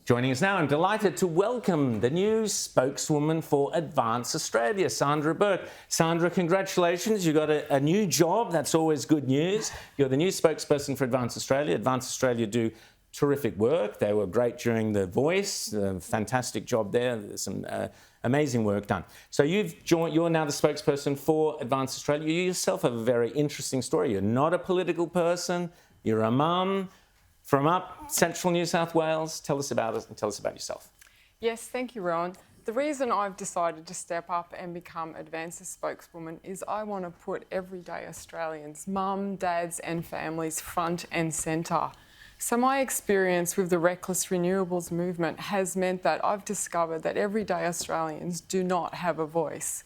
Joining us now, I'm delighted to welcome the new spokeswoman for Advance Australia, Sandra Bourke. Sandra, congratulations. You got a new job. That's always good news. You're the new spokesperson for Advance Australia. Advance Australia do terrific work. They were great during The Voice. Fantastic job there. There's some amazing work done. So you're now the spokesperson for Advance Australia. You yourself have a very interesting story. You're not a political person. You're a mum from up central New South Wales. Tell us about it and tell us about yourself. Yes, thank you, Rowan. The reason I've decided to step up and become Advance's spokeswoman is I want to put everyday Australians, mum, dads and families front and centre. So my experience with the reckless renewables movement has meant that I've discovered that everyday Australians do not have a voice.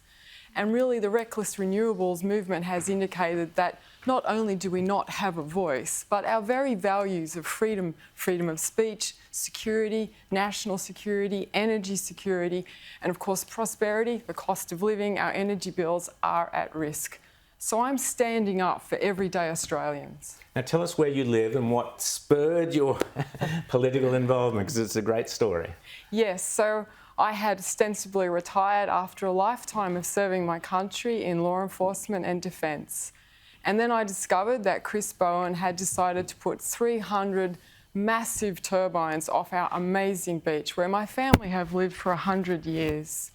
And really the reckless renewables movement has indicated that not only do we not have a voice, but our very values of freedom of speech, security, national security, energy security, and of course prosperity, the cost of living, our energy bills are at risk. So I'm standing up for everyday Australians. Now tell us where you live and what spurred your political involvement, because it's a great story. Yes, so I had ostensibly retired after a lifetime of serving my country in law enforcement and defence. And then I discovered that Chris Bowen had decided to put 300 massive turbines off our amazing beach where my family have lived for 100 years.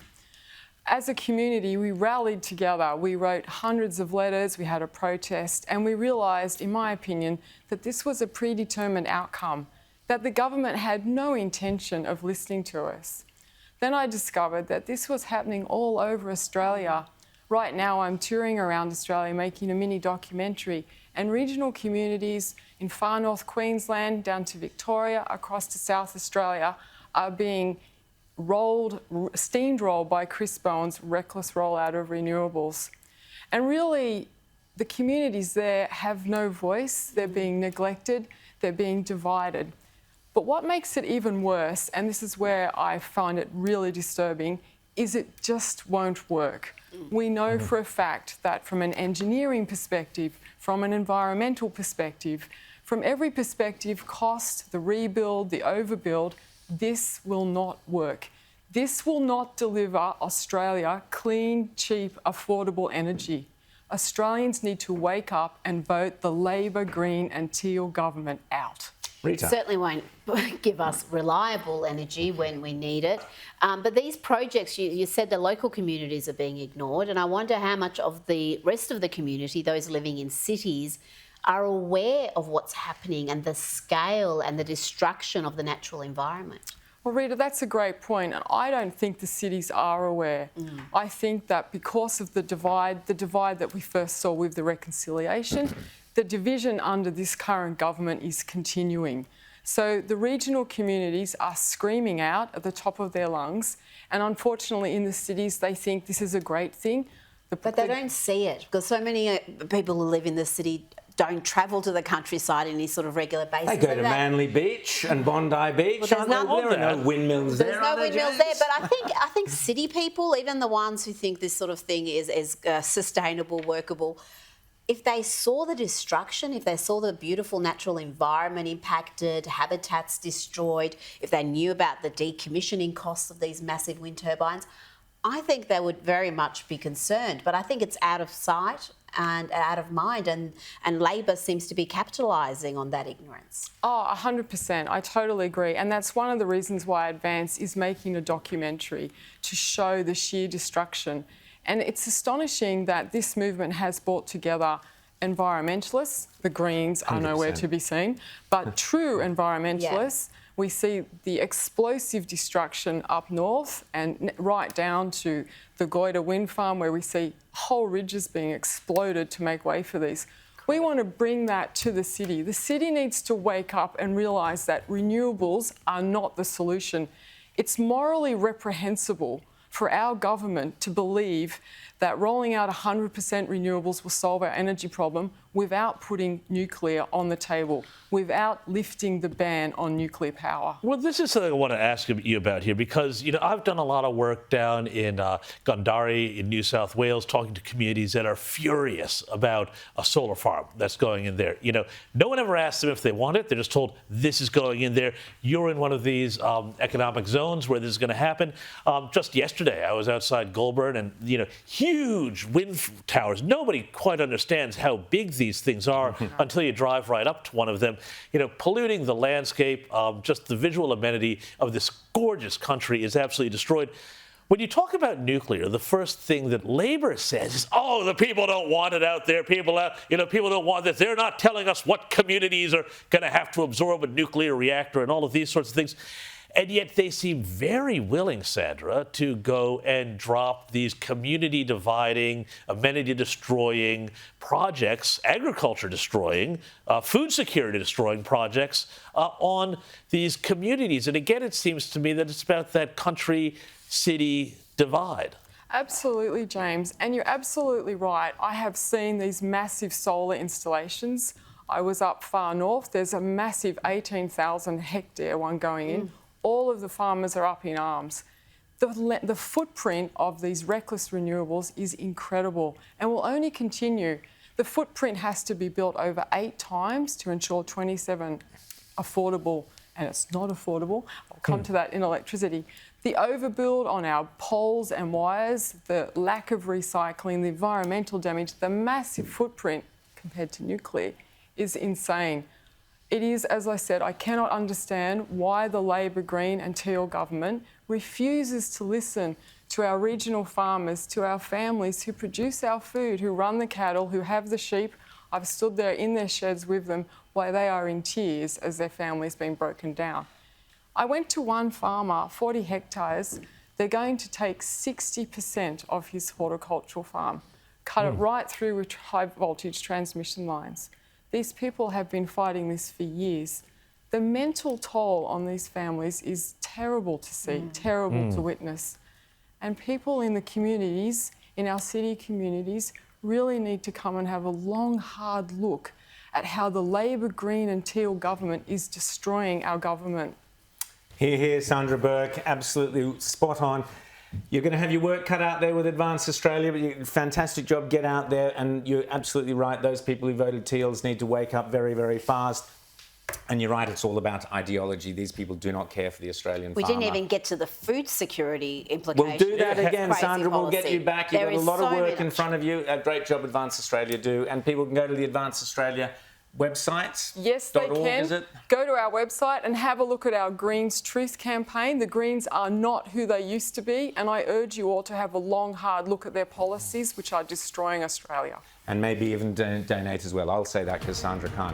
As a community, we rallied together. We wrote hundreds of letters, we had a protest, and we realised, in my opinion, that this was a predetermined outcome, that the government had no intention of listening to us. Then I discovered that this was happening all over Australia. Right now I'm touring around Australia making a mini documentary, and regional communities in far north Queensland down to Victoria across to South Australia are being steamrolled by Chris Bowen's reckless rollout of renewables. And really the communities there have no voice, they're being neglected, they're being divided. But what makes it even worse, and this is where I find it really disturbing, is it just won't work. We know for a fact that from an engineering perspective, from an environmental perspective, from every perspective, cost, the rebuild, the overbuild, this will not work. This will not deliver Australia clean, cheap, affordable energy. Australians need to wake up and vote the Labor, Green and Teal government out. Rita. Certainly won't give us reliable energy when we need it. But these projects, you said the local communities are being ignored, and I wonder how much of the rest of the community, those living in cities, are aware of what's happening and the scale and the destruction of the natural environment. Well, Rita, that's a great point, and I don't think the cities are aware. I think that because of the divide that we first saw with the reconciliation, the division under this current government is continuing. So the regional communities are screaming out at the top of their lungs, and unfortunately in the cities they think this is a great thing. But they don't see it, because so many people who live in the city don't travel to the countryside in any sort of regular basis. They go to Manly Beach and Bondi Beach. Well, there are no windmills there. There's no windmills there, but I think city people, even the ones who think this sort of thing is sustainable, workable, if they saw the destruction, if they saw the beautiful natural environment impacted, habitats destroyed, if they knew about the decommissioning costs of these massive wind turbines, I think they would very much be concerned. But I think it's out of sight and out of mind, and Labor seems to be capitalising on that ignorance. Oh, 100%. I totally agree. And that's one of the reasons why Advance is making a documentary to show the sheer destruction. And it's astonishing that this movement has brought together environmentalists, the Greens are 100%. Nowhere to be seen, but true environmentalists. Yeah. We see the explosive destruction up north and right down to the Goyder wind farm, where we see whole ridges being exploded to make way for these. We want to bring that to the city. The city needs to wake up and realise that renewables are not the solution. It's morally reprehensible for our government to believe that rolling out 100% renewables will solve our energy problem without putting nuclear on the table, without lifting the ban on nuclear power. Well, this is something I want to ask you about here because, I've done a lot of work down in Gundari in New South Wales talking to communities that are furious about a solar farm that's going in there. No one ever asks them if they want it. They're just told this is going in there. You're in one of these economic zones where this is going to happen. Just yesterday, I was outside Goulburn and, huge wind towers. Nobody quite understands how big these things are until you drive right up to one of them. Polluting the landscape, just the visual amenity of this gorgeous country is absolutely destroyed. When you talk about nuclear, the first thing that Labour says is, oh, the people don't want it out there. People don't want it. They're not telling us what communities are going to have to absorb a nuclear reactor and all of these sorts of things. And yet they seem very willing, Sandra, to go and drop these community-dividing, amenity-destroying projects, agriculture-destroying, food security-destroying projects on these communities. And again, it seems to me that it's about that country-city divide. Absolutely, James. And you're absolutely right. I have seen these massive solar installations. I was up far north. There's a massive 18,000 hectare one going in. All of the farmers are up in arms. The footprint of these reckless renewables is incredible and will only continue. The footprint has to be built over 8 times to ensure 27 affordable, and it's not affordable. I'll come to that in electricity. The overbuild on our poles and wires, the lack of recycling, the environmental damage, the massive footprint compared to nuclear is insane. It is, as I said, I cannot understand why the Labor, Green and Teal government refuses to listen to our regional farmers, to our families who produce our food, who run the cattle, who have the sheep. I've stood there in their sheds with them while they are in tears as their family's been broken down. I went to one farmer, 40 hectares. They're going to take 60% of his horticultural farm, cut it right through with high voltage transmission lines. These people have been fighting this for years. The mental toll on these families is terrible to see, terrible to witness. And people in the communities, in our city communities, really need to come and have a long, hard look at how the Labor, Green and Teal government is destroying our government. Hear, hear, Sandra Bourke, absolutely spot on. You're going to have your work cut out there with Advance Australia, but fantastic job, get out there, and you're absolutely right, those people who voted Teals need to wake up very, very fast. And you're right, it's all about ideology. These people do not care for the Australian farmer. We didn't even get to the food security implications. We'll do that again, Sandra. We'll get you back. You've got a lot of work in front of you. A great job Advance Australia do. And people can go to the Advance Australia website. Yes, they can. Go to our website and have a look at our Greens Truth campaign. The Greens are not who they used to be, and I urge you all to have a long, hard look at their policies, which are destroying Australia. And maybe even donate as well. I'll say that because Sandra can't.